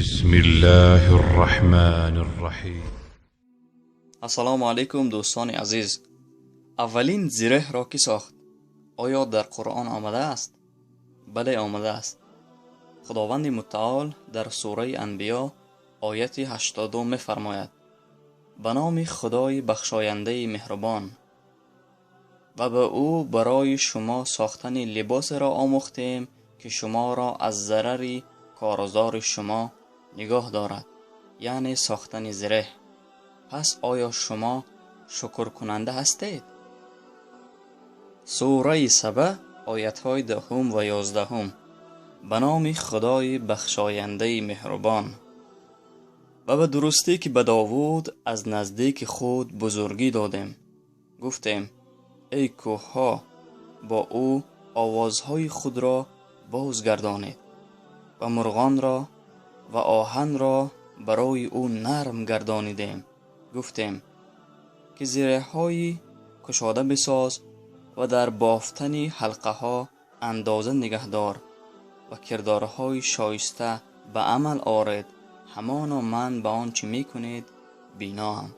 بسم الله الرحمن الرحیم. السلام علیکم دوستان عزیز. اولین زره را کی ساخت؟ آیا در قرآن آمده است؟ بله آمده است. خداوند متعال در سوره انبیا آیت 82 می فرماید: به نام خدای بخشاینده مهربان. و به او برای شما ساختن لباس را آموختیم که شما را از ضرر کارزار شما نگاه دارد، یعنی ساختن زره. پس آیا شما شکر کننده هستید؟ سوره سبع آیت‌های 10 و 11. به نام خدای بخشاینده مهربان. و به درستی که به داوود از نزدیک خود بزرگی دادیم، گفتیم ای کوه‌ها با او آوازهای خود را بازگردانید و مرغان را و آهن را برای او نرم گردانیدیم. گفتیم که زره‌های کشاده بساز و در بافتن حلقه ها اندازه نگهدار و کردارهای شایسته به عمل آرید، همانا من به آنچه می کنید بینا هم.